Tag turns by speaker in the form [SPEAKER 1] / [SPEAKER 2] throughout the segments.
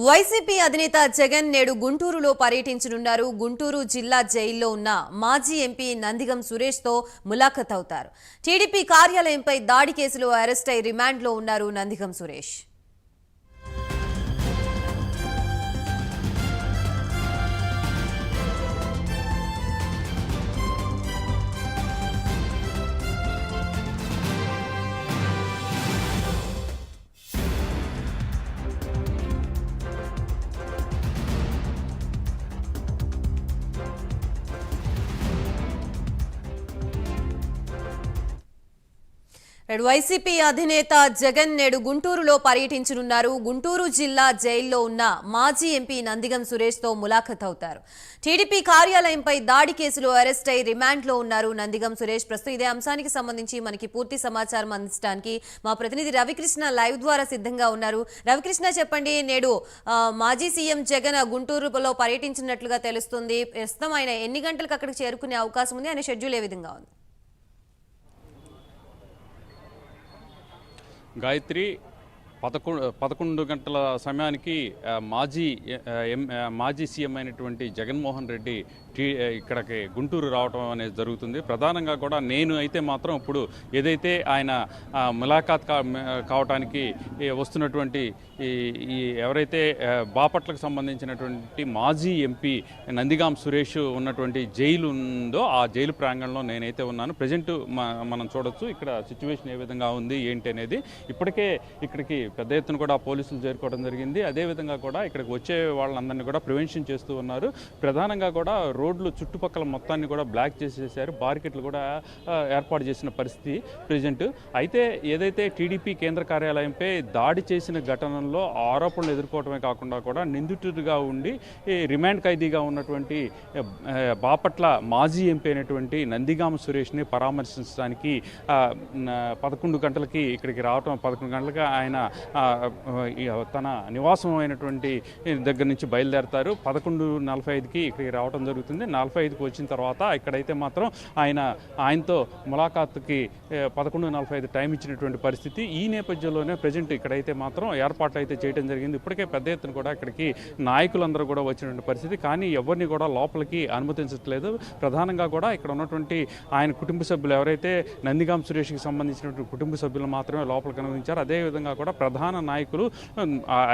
[SPEAKER 1] YCP అధినేత జగన్ నేడు గుంటూరులో పర్యటించనున్నారు. గుంటూరు జిల్లా జైల్లో ఉన్న మాజీ ఎంపీ నందిగం సురేష్ తో ములాఖత్ అవుతారు. టీడీపీ కార్యాలయంపై దాడి కేసులో అరెస్ట్ అయి రిమాండ్లో ఉన్నారు నందిగం సురేష్. వైసీపీ అధినేత జగన్ నేడు గుంటూరులో పర్యటించనున్నారు. గుంటూరు జిల్లా జైల్లో ఉన్న మాజీ ఎంపీ నందిగం సురేష్ తో ములాఖత్ అవుతారు. టీడీపీ కార్యాలయంపై దాడి కేసులో అరెస్ట్ అయి రిమాండ్లో ఉన్నారు నందిగం సురేష్. ప్రస్తుతం ఇదే అంశానికి సంబంధించి మనకి పూర్తి సమాచారం అందించడానికి మా ప్రతినిధి రవికృష్ణ లైవ్ ద్వారా సిద్ధంగా ఉన్నారు. రవికృష్ణ, చెప్పండి, నేడు మాజీ సీఎం జగన్ గుంటూరులో పర్యటించినట్లుగా తెలుస్తుంది. ప్రస్తుతం ఆయన ఎన్ని గంటలకు అక్కడికి చేరుకునే అవకాశం ఉంది? ఆయన షెడ్యూల్ ఏ విధంగా ఉంది?
[SPEAKER 2] గాయత్రి 11 గంటల సమయానికి మాజీ సీఎం అయినటువంటి జగన్మోహన్ రెడ్డి ఇక్కడికి గుంటూరు రావడం అనేది జరుగుతుంది. ప్రధానంగా కూడా నేను అయితే మాత్రం ఇప్పుడు ఏదైతే ఆయన ములాఖాత్ కావటానికి వస్తున్నటువంటి ఈ ఎవరైతే బాపట్లకు సంబంధించినటువంటి మాజీ ఎంపీ నందిగాం సురేష్ ఉన్నటువంటి జైలు ఉందో ఆ జైలు ప్రాంగణంలో నేనైతే ఉన్నాను. ప్రజెంట్ మనం చూడొచ్చు ఇక్కడ సిచ్యువేషన్ ఏ విధంగా ఉంది ఏంటి అనేది. ఇప్పటికే ఇక్కడికి పెద్ద ఎత్తున కూడా పోలీసులు చేరుకోవడం జరిగింది. అదేవిధంగా కూడా ఇక్కడికి వచ్చే వాళ్ళందరినీ కూడా ప్రివెన్షన్ చేస్తూ ఉన్నారు. ప్రధానంగా కూడా రోడ్లు చుట్టుపక్కల మొత్తాన్ని కూడా బ్లాక్ చేసేసారు. బారికెట్లు కూడా ఏర్పాటు చేసిన పరిస్థితి ప్రజెంట్. అయితే ఏదైతే టీడీపీ కేంద్ర కార్యాలయంపై దాడి చేసిన ఘటనలో ఆరోపణలు ఎదుర్కోవడమే కాకుండా కూడా నిందితుడిగా ఉండి రిమాండ్ ఖైదీగా ఉన్నటువంటి బాపట్ల మాజీ ఎంపీ అయినటువంటి నందిగామ సురేష్ని పరామర్శించడానికి 11 గంటలకి ఇక్కడికి రావటం, 11 గంటలకి ఆయన తన నివాసం అయినటువంటి దగ్గర నుంచి బయలుదేరతారు. 11:45కి ఇక్కడికి రావడం జరుగుతుంది. 45కి వచ్చిన తర్వాత ఇక్కడైతే మాత్రం ఆయనతో ములాఖాత్కి 11:45 టైం ఇచ్చినటువంటి పరిస్థితి. ఈ నేపథ్యంలోనే ప్రజెంట్ ఇక్కడైతే మాత్రం ఏర్పాట్లు అయితే చేయడం జరిగింది. ఇప్పటికే పెద్ద ఎత్తున కూడా ఇక్కడికి నాయకులందరూ కూడా వచ్చినటువంటి పరిస్థితి. కానీ ఎవరిని కూడా లోపలికి అనుమతించట్లేదు. ప్రధానంగా కూడా ఇక్కడ ఉన్నటువంటి ఆయన కుటుంబ సభ్యులు ఎవరైతే నందిగాం సురేష్కి సంబంధించినటువంటి కుటుంబ సభ్యులు మాత్రమే లోపలికి అనుమతించారు. అదేవిధంగా కూడా ప్రధాన నాయకులు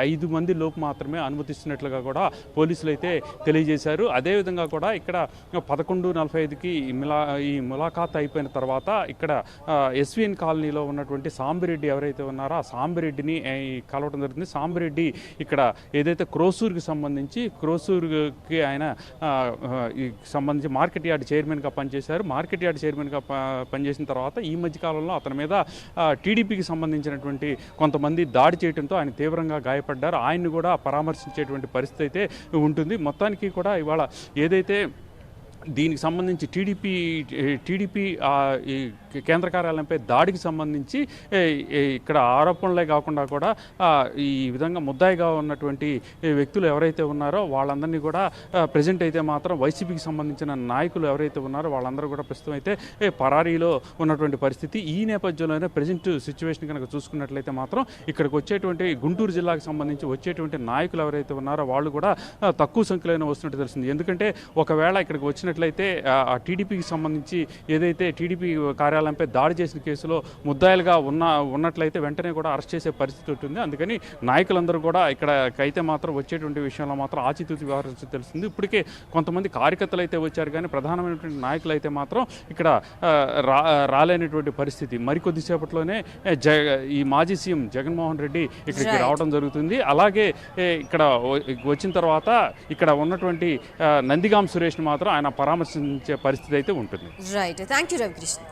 [SPEAKER 2] 5 మంది లోపు మాత్రమే అనుమతిస్తున్నట్లుగా కూడా పోలీసులు అయితే తెలియజేశారు. అదేవిధంగా కూడా ఇక్కడ 11:45కి ఈ ములాఖాత్ అయిపోయిన తర్వాత ఇక్కడ ఎస్విఎన్ కాలనీలో ఉన్నటువంటి సాంబిరెడ్డి ఎవరైతే ఉన్నారో ఆ సాంబిరెడ్డిని కలవడం జరుగుతుంది. సాంబిరెడ్డి ఇక్కడ ఏదైతే క్రోసూరుకి సంబంధించి ఆయన సంబంధించి మార్కెట్ యార్డ్ చైర్మన్గా పనిచేశారు. మార్కెట్ యార్డ్ చైర్మన్గా పనిచేసిన తర్వాత ఈ మధ్యకాలంలో అతని మీద టీడీపీకి సంబంధించినటువంటి కొంతమంది దాడి చేయడంతో ఆయన తీవ్రంగా గాయపడ్డారు. ఆయన్ని కూడా పరామర్శించేటువంటి పరిస్థితి అయితే ఉంటుంది. మొత్తానికి కూడా ఇవాళ ఏదైతే దీనికి సంబంధించి టీడీపీ ఈ కేంద్ర కార్యాలయంపై దాడికి సంబంధించి ఇక్కడ ఆరోపణలే కాకుండా కూడా ఈ విధంగా ముద్దాయిగా ఉన్నటువంటి వ్యక్తులు ఎవరైతే ఉన్నారో వాళ్ళందరినీ కూడా ప్రజెంట్ అయితే మాత్రం వైసీపీకి సంబంధించిన నాయకులు ఎవరైతే ఉన్నారో వాళ్ళందరూ కూడా ప్రస్తుతం అయితే పరారీలో ఉన్నటువంటి పరిస్థితి. ఈ నేపథ్యంలోనే ప్రజెంట్ సిచ్యువేషన్ కనుక చూసుకున్నట్లయితే మాత్రం ఇక్కడికి వచ్చేటువంటి గుంటూరు జిల్లాకు సంబంధించి వచ్చేటువంటి నాయకులు ఎవరైతే ఉన్నారో వాళ్ళు కూడా తక్కువ సంఖ్యలోనే వస్తున్నట్టు తెలిసింది. ఎందుకంటే ఒకవేళ ఇక్కడికి వచ్చినట్లయితే ఆ టీడీపీకి సంబంధించి ఏదైతే టీడీపీ కార్యాలయంపై దాడి చేసిన కేసులో ముద్దాయిలుగా ఉన్నట్లయితే వెంటనే కూడా అరెస్ట్ చేసే పరిస్థితి ఉంటుంది. అందుకని నాయకులందరూ కూడా ఇక్కడికైతే మాత్రం వచ్చేటువంటి విషయంలో మాత్రం ఆచితూచి వ్యవహరించడం తెలుస్తుంది. ఇప్పటికే కొంతమంది కార్యకర్తలు అయితే వచ్చారు, కానీ ప్రధానమైనటువంటి నాయకులు అయితే మాత్రం ఇక్కడ రాలేనటువంటి పరిస్థితి. మరికొద్దిసేపట్లోనే ఈ మాజీ సీఎం జగన్మోహన్ రెడ్డి ఇక్కడికి రావడం జరుగుతుంది. అలాగే ఇక్కడ వచ్చిన తర్వాత ఇక్కడ ఉన్నటువంటి నందిగాం సురేష్ని మాత్రం ఆయన పరామర్శించే పరిస్థితి అయితే ఉంటుంది.
[SPEAKER 1] Right, thank you Ravikrishna.